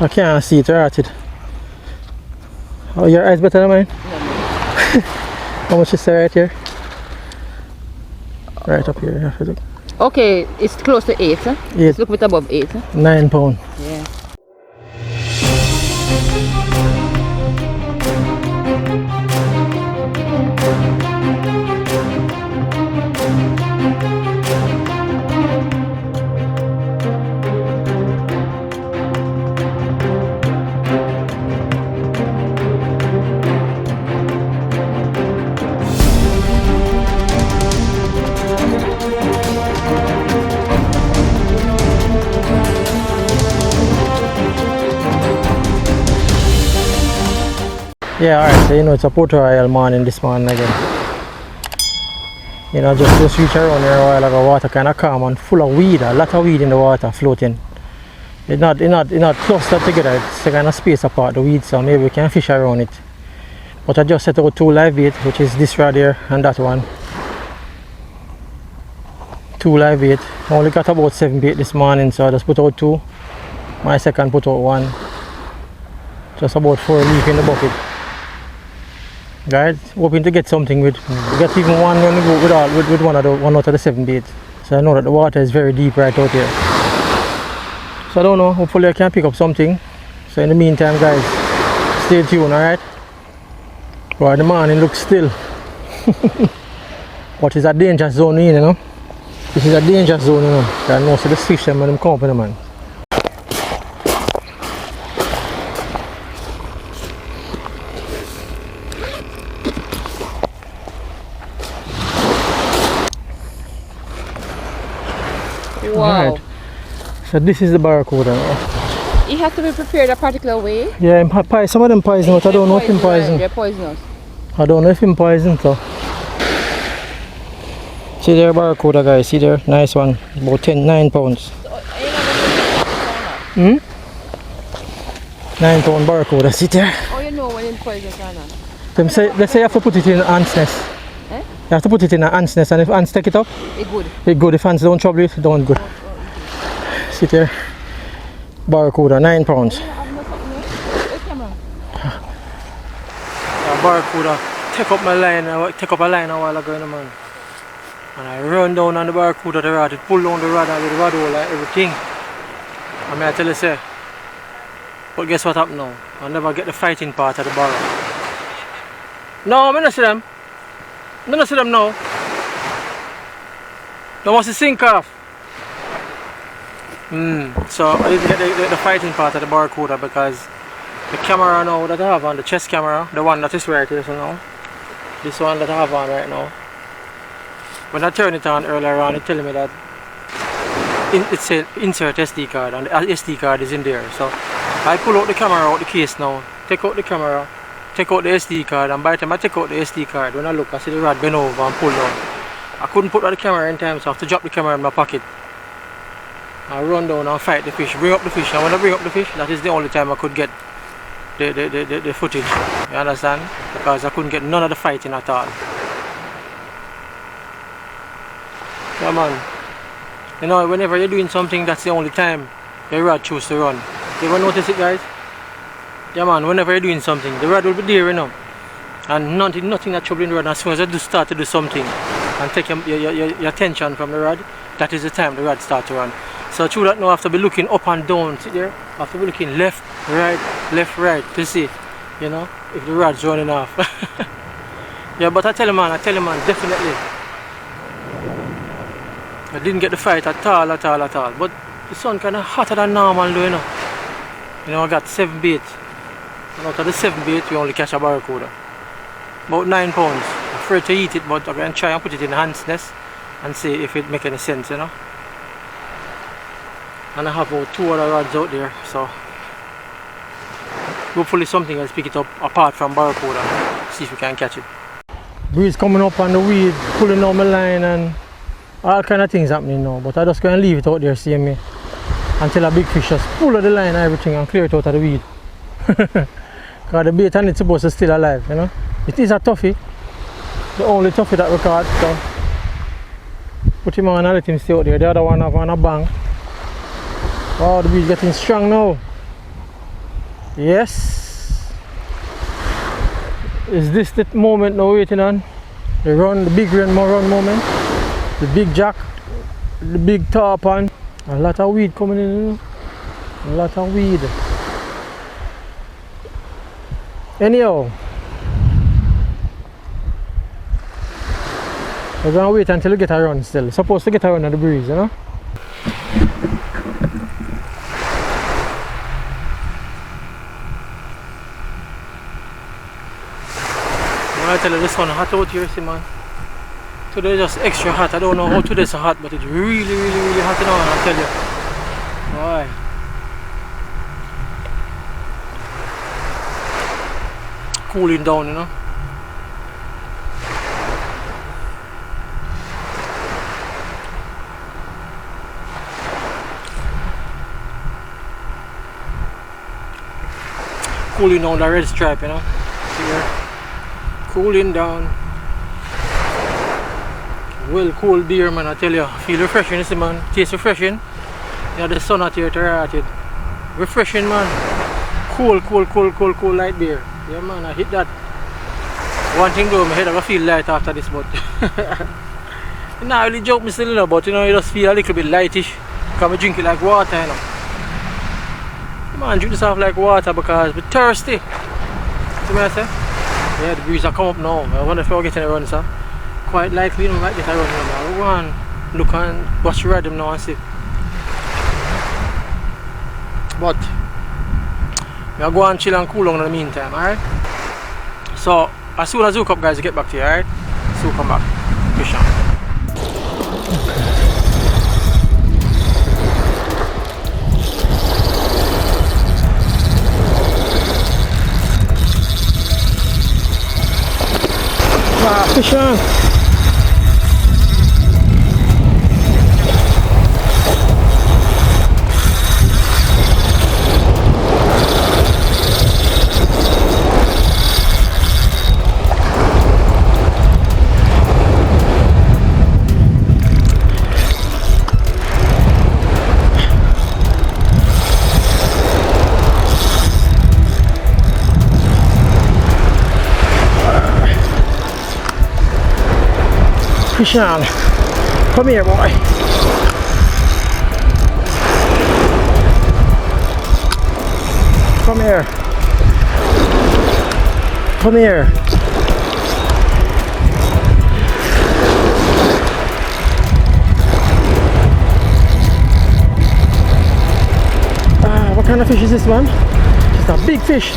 I can't see it right. Oh, your eyes better than mine? How much is it right here? Right up here, have to look. Okay, it's close to 8. 8. It's a little bit above 8. £9. Yeah. Yeah, alright, so you know it's a Port Royal morning this morning again. You know, just reach around here a while ago, water kind of calm and full of weed, a lot of weed in the water floating. It's not clustered together, it's a kind of space apart, the weeds, so maybe we can fish around it. But I just set out 2 live bait, which is this rod here and that one. 2 live bait. I only got about 7 bait this morning, so I just put out 2. My second put out 1. Just about 4 leaf in the bucket. Guys, hoping to get something with. We got even one when we go with one out of the 7 bait. So I know that the water is very deep right out here. So I don't know, hopefully I can pick up something. So in the meantime guys, stay tuned, alright? Well, the morning looks still. But it's a danger zone, you know? This is a danger zone, you know? And most of the fish them when them come up, man. Wow. Right. So this is the Barracuda now. It has to be prepared a particular way. Yeah, some of them poison, but I don't know if I'm poison. They're poisonous. I don't know if I'm poison, so. See there, Barracuda guys, see there, nice one, about 9 pounds. Hmm? 9 pound Barracuda, see there. Oh, you know when it's poisonous or not? They say you have to put it in an ant's nest. Eh? You have to put it in an ant's nest, and if ants take it up, it's good. It's good. If ants don't trouble it, don't good. See there, Barracuda, 9 pounds. Barracuda take up my line, take up a line a while ago, man. And I run down on the Barracuda, the rod, it pull down the rod and the rod hole like everything. I mean, I tell you, say, but guess what happened now? I never get the fighting part of the barra. No, I don't see them. I don't see them now. They must sink off. So I didn't get the fighting part of the Barracuda because the camera now that I have on, the chest camera, the one that is right here so now, this one that I have on right now, when I turn it on earlier on, it tells me that it said insert SD card and the SD card is in there. So I pull out the camera out the case now, take out the camera, take out the SD card, and by the time I take out the SD card, when I look I see the rod bend over and pull down. I couldn't put out the camera in time, so I have to drop the camera in my pocket. I run down and fight the fish, bring up the fish, and when I bring up the fish, that is the only time I could get the footage, you understand? Because I couldn't get none of the fighting at all. Yeah man, you know, whenever you're doing something, that's the only time the rod chooses to run. You ever notice it guys? Yeah man, whenever you're doing something, the rod will be there, you know. And nothing that troubling the rod. As soon as you start to do something and take your attention from the rod, that is the time the rod starts to run. So through that now I have to be looking up and down, see there? I have to be looking left, right to see, you know, if the rod's running off. Yeah, but I tell you man, definitely. I didn't get the fight at all. But the sun kind of hotter than normal though, you know. You know, I got 7 bait. And out of the 7 bait, we only catch a Barracuda. About 9 pounds. I'm afraid to eat it, but I'm going to try and put it in the hand's nest and see if it makes any sense, you know. And I have about 2 other rods out there, so hopefully something else pick it up apart from Barracuda. See if we can catch it. Breeze coming up on the weed, pulling on my line and all kind of things happening now, but I just going to leave it out there, see me, until a big fish just pull out the line and everything and clear it out of the weed. Because the bait and it's supposed to still alive, you know. It is a toughie, the only toughie that we caught, so put him on and let him stay out there. The other one have on a bang. Oh, the weed getting strong now. Yes. Is this the moment now waiting on? The run, the big run moment. The big jack, the big tarpon. A lot of weed coming in, you know? A lot of weed. Anyhow, we're gonna wait until we get a run still. Supposed to get a run on the breeze, you know? I tell you, this one hot out here, see man. Today just extra hot. I don't know how today's so hot, but it's really hot now, I tell you. Why? Cooling down, you know. Cooling down the red stripe, you know. See here. Cooling down. Well cool beer, man, I tell you. Feel refreshing, you see, man. Taste refreshing. Yeah, the sun out here to right it. Refreshing, man. Cool light beer. Yeah, man, I hit that. One thing though, my head I feel light after this, but you know, I really joke me still, you know, but you know, you just feel a little bit lightish. Because I drink it like water, you know. Man, drink this off like water because I'm thirsty. See what I say? Yeah, the breeze are come up now. I wonder if I'll get any run, sir. Quite likely, you know, might get a run now. I'll go and look and watch the rhythm now and see. But I'll go and chill and cool down in the meantime, alright? So, as soon as you come, guys, get back to you, alright? So come back. Fish on. Fish on. Fish on. Come here, boy. Come here. Come here. What kind of fish is this one? It's a big fish.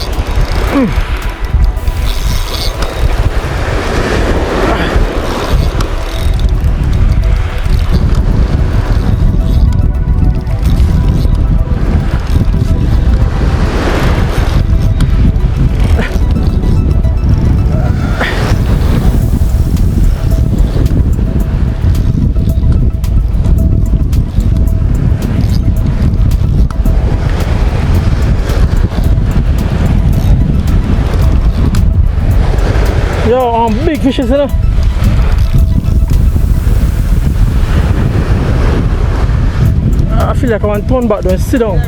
Yo, big fishes, you know. I feel like I want to turn back and sit down.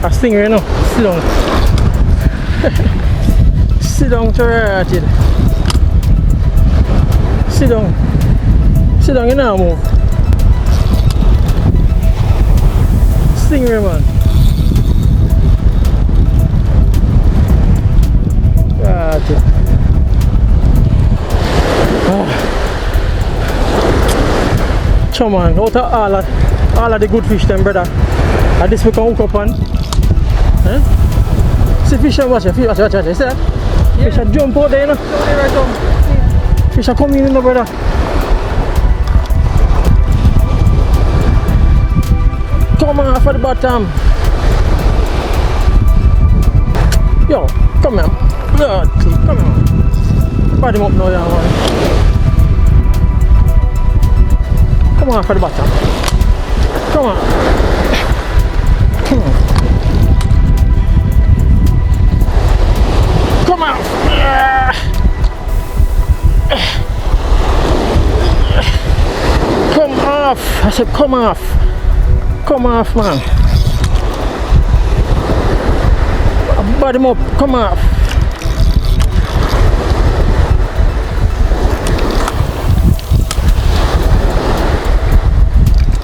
A stingray, you know. Sit down. Sit down to right it. Sit down. Sit down, you know, move. Stingray, man. Come on, out of all of the good fish then, brother. And this we can hook up on. Eh? See fish and watch it, watch it, see that? Yeah. Fish are jump out there, you know. Fish are coming in, you know, brother. Come on, for the bottom. Yo, come here. Blood, come on. Put him up now, yeah, man. Come on for the bottom. Come on. Come on. Come on. Come off. I said come off. Come off, man. got him up. Come on.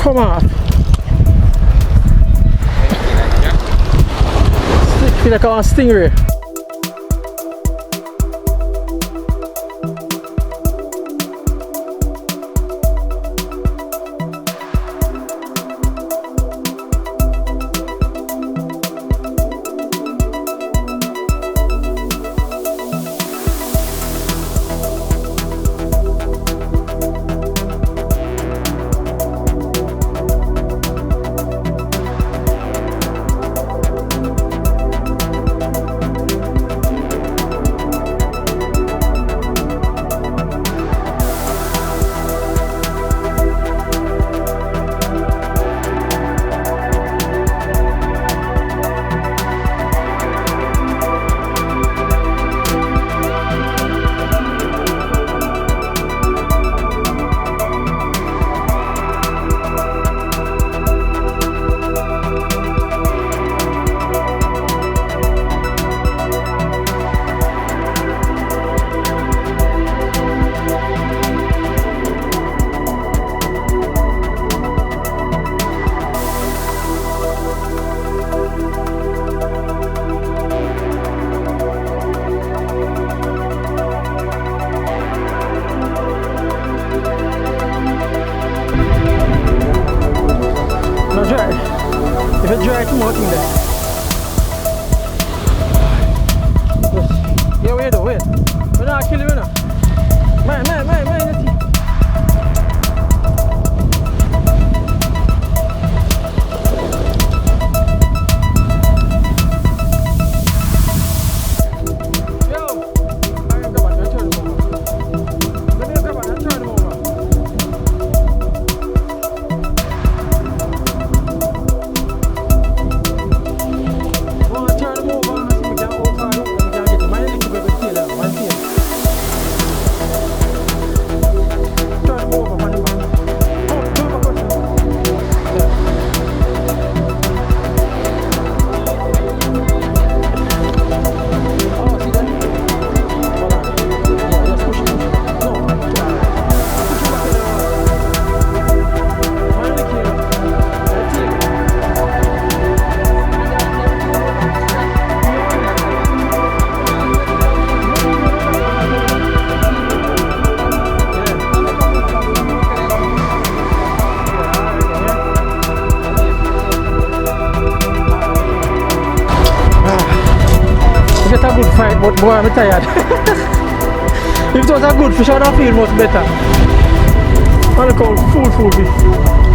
Come on. Feel like a stingray. If it dry too much in there. Yeah, wait though, wait. We're not killing you now. Man, let's see. Get a good fight, but boy, I'm tired. If it was a good fish, I would have feel much better. And look how full fish.